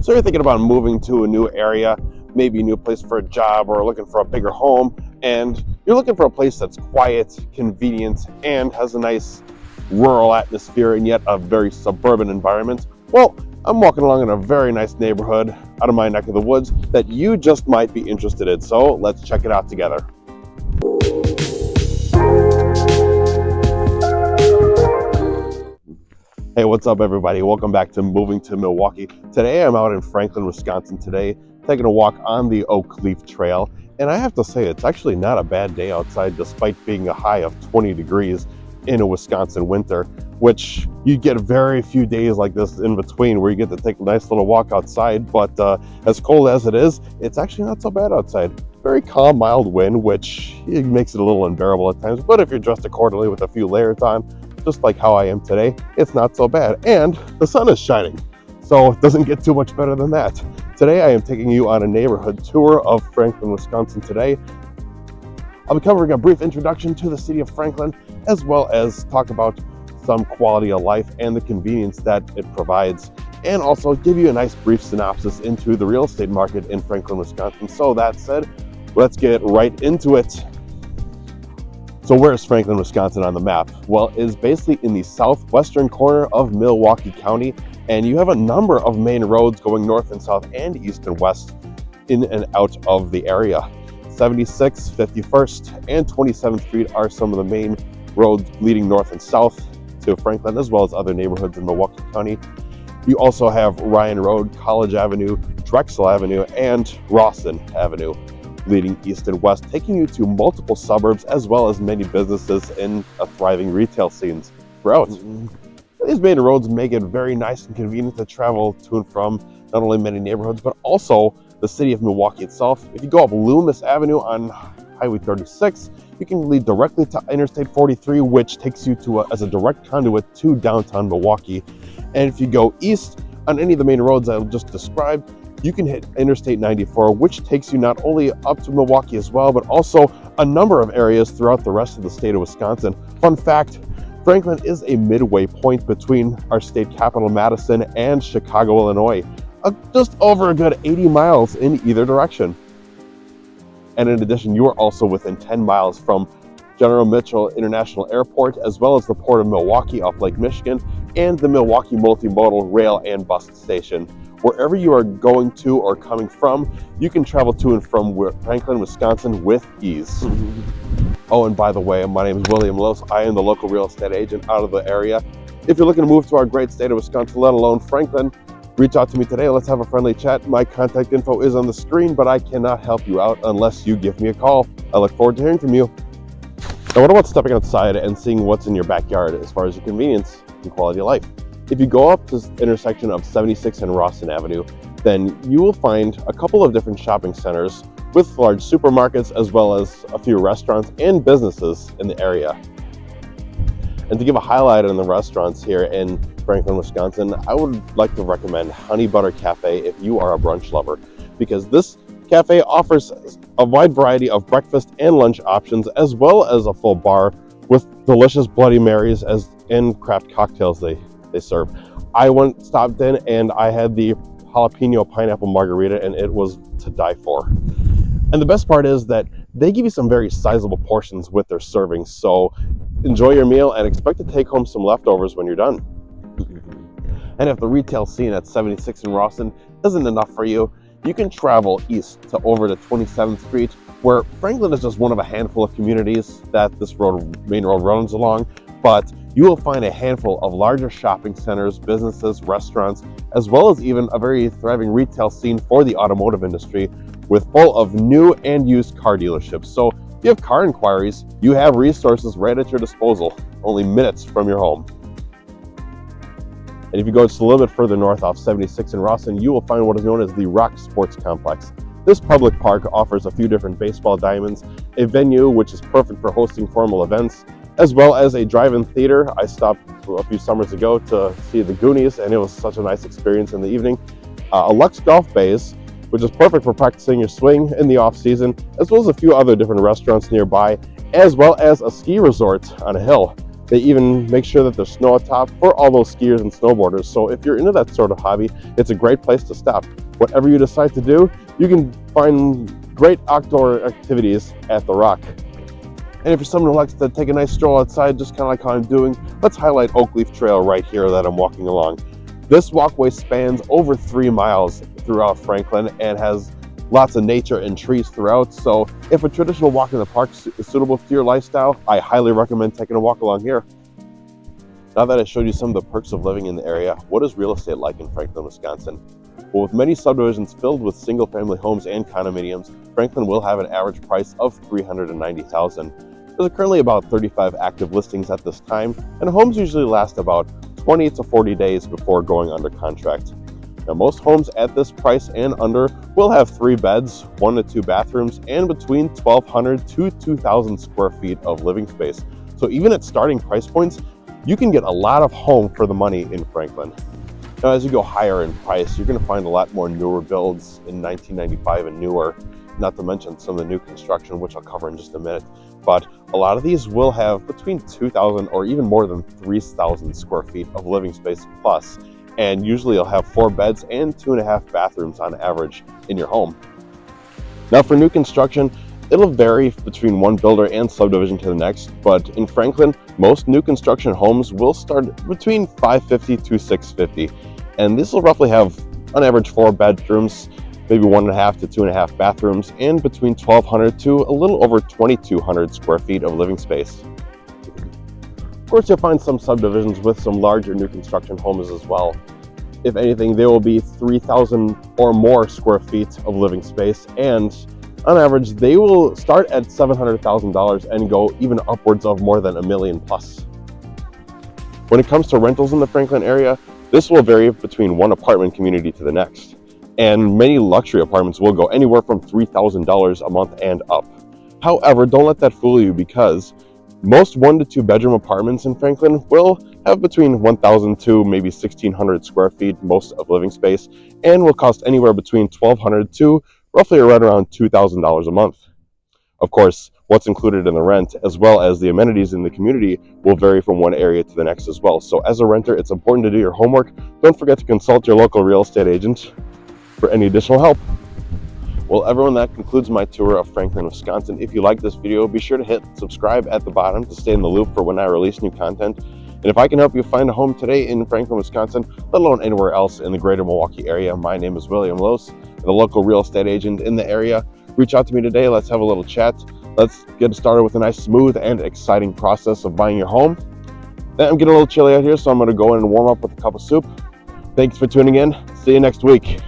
So you're thinking about moving to a new area, maybe a new place for a job, or looking for a bigger home, and you're looking for a place that's quiet, convenient, and has a nice rural atmosphere and yet a very suburban environment. Well, I'm walking along in a very nice neighborhood out of my neck of the woods that you just might be interested in. So let's check it out together. Hey, what's up everybody? Welcome back to Moving to Milwaukee. Today I'm out in Franklin, Wisconsin today, taking a walk on the Oak Leaf Trail. And I have to say, it's actually not a bad day outside despite being a high of 20 degrees in a Wisconsin winter, which you get very few days like this in between where you get to take a nice little walk outside. But as cold as it is, it's actually not so bad outside. Very calm, mild wind, which it makes it a little unbearable at times. But if you're dressed accordingly with a few layers on, just like how I am today, it's not so bad. And the sun is shining, so it doesn't get too much better than that. Today I am taking you on a neighborhood tour of Franklin, Wisconsin today. I'll be covering a brief introduction to the city of Franklin, as well as talk about some quality of life and the convenience that it provides, and also give you a nice brief synopsis into the real estate market in Franklin, Wisconsin. So that said, let's get right into it. So where's Franklin, Wisconsin on the map? Well, it is basically in the southwestern corner of Milwaukee County, and you have a number of main roads going north and south and east and west in and out of the area. 76th, 51st, and 27th Street are some of the main roads leading north and south to Franklin, as well as other neighborhoods in Milwaukee County. You also have Ryan Road, College Avenue, Drexel Avenue, and Rawson Avenue leading east and west, taking you to multiple suburbs as well as many businesses and a thriving retail scenes throughout. These main roads make it very nice and convenient to travel to and from not only many neighborhoods, but also the city of Milwaukee itself. If you go up Loomis Avenue on Highway 36, you can lead directly to Interstate 43, which takes you to as a direct conduit to downtown Milwaukee. And if you go east on any of the main roads I just described, you can hit Interstate 94, which takes you not only up to Milwaukee as well, but also a number of areas throughout the rest of the state of Wisconsin. Fun fact, Franklin is a midway point between our state capital, Madison, and Chicago, Illinois. Just over a good 80 miles in either direction. And in addition, you are also within 10 miles from General Mitchell International Airport, as well as the Port of Milwaukee off Lake Michigan, and the Milwaukee Multimodal Rail and Bus Station. Wherever you are going to or coming from, you can travel to and from Franklin, Wisconsin with ease. Oh, and by the way, my name is William Loos. I am the local real estate agent out of the area. If you're looking to move to our great state of Wisconsin, let alone Franklin, reach out to me today. Let's have a friendly chat. My contact info is on the screen, but I cannot help you out unless you give me a call. I look forward to hearing from you. Now, what about stepping outside and seeing what's in your backyard as far as your convenience and quality of life? If you go up to the intersection of 76 and Rawson Avenue, then you will find a couple of different shopping centers with large supermarkets, as well as a few restaurants and businesses in the area. And to give a highlight on the restaurants here in Franklin, Wisconsin, I would like to recommend Honey Butter Cafe if you are a brunch lover, because this cafe offers a wide variety of breakfast and lunch options, as well as a full bar with delicious Bloody Marys and craft cocktails they serve. I stopped in and I had the jalapeno pineapple margarita, and it was to die for. And the best part is that they give you some very sizable portions with their servings, so enjoy your meal and expect to take home some leftovers when you're done. And if the retail scene at 76 and Rawson isn't enough for you, you can travel east to over to 27th Street, where Franklin is just one of a handful of communities that this main road runs along, but you will find a handful of larger shopping centers, businesses, restaurants, as well as even a very thriving retail scene for the automotive industry, with full of new and used car dealerships. So if you have car inquiries, you have resources right at your disposal, only minutes from your home. And if you go just a little bit further north off 76 in Rawson, you will find what is known as the Rock Sports Complex. This public park offers a few different baseball diamonds, a venue which is perfect for hosting formal events, as well as a drive-in theater. I stopped a few summers ago to see the Goonies, and it was such a nice experience in the evening. A Lux Golf Bays, which is perfect for practicing your swing in the off-season, as well as a few other different restaurants nearby, as well as a ski resort on a hill. They even make sure that there's snow atop for all those skiers and snowboarders. So if you're into that sort of hobby, it's a great place to stop. Whatever you decide to do, you can find great outdoor activities at the Rock. And if you're someone who likes to take a nice stroll outside, just kind of like how I'm doing, let's highlight Oakleaf Trail right here that I'm walking along. This walkway spans over 3 miles throughout Franklin and has lots of nature and trees throughout. So if a traditional walk in the park is suitable to your lifestyle, I highly recommend taking a walk along here. Now that I showed you some of the perks of living in the area, what is real estate like in Franklin, Wisconsin? Well, with many subdivisions filled with single-family homes and condominiums, Franklin will have an average price of $390,000. There's currently about 35 active listings at this time, and homes usually last about 20 to 40 days before going under contract. Now, most homes at this price and under will have 3 beds, 1 to 2 bathrooms, and between 1,200 to 2,000 square feet of living space. So even at starting price points, you can get a lot of home for the money in Franklin. Now, as you go higher in price, you're going to find a lot more newer builds in 1995 and newer, not to mention some of the new construction, which I'll cover in just a minute. But a lot of these will have between 2,000 or even more than 3,000 square feet of living space plus. And usually you'll have 4 beds and 2.5 bathrooms on average in your home. Now, for new construction, it'll vary between one builder and subdivision to the next, but in Franklin, most new construction homes will start between $550 to $650, and this will roughly have on average 4 bedrooms, maybe 1.5 to 2.5 bathrooms, and between 1,200 to a little over 2,200 square feet of living space. Of course, you'll find some subdivisions with some larger new construction homes as well. If anything, there will be 3,000 or more square feet of living space, and on average, they will start at $700,000 and go even upwards of more than $1 million plus. When it comes to rentals in the Franklin area, this will vary between one apartment community to the next. And many luxury apartments will go anywhere from $3,000 a month and up. However, don't let that fool you, because most 1 to 2 bedroom apartments in Franklin will have between 1,000 to maybe 1,600 square feet most of living space, and will cost anywhere between $1,200 to roughly right around $2,000 a month. Of course, what's included in the rent, as well as the amenities in the community, will vary from one area to the next as well. So as a renter, it's important to do your homework. Don't forget to consult your local real estate agent for any additional help. Well, everyone, that concludes my tour of Franklin, Wisconsin. If you like this video, be sure to hit subscribe at the bottom to stay in the loop for when I release new content. And if I can help you find a home today in Franklin, Wisconsin, let alone anywhere else in the greater Milwaukee area, my name is William Loos, the local real estate agent in the area. Reach out to me today. Let's have a little chat. Let's get started with a nice, smooth, and exciting process of buying your home. Then I'm getting a little chilly out here, so I'm going to go in and warm up with a cup of soup. Thanks for tuning in. See you next week.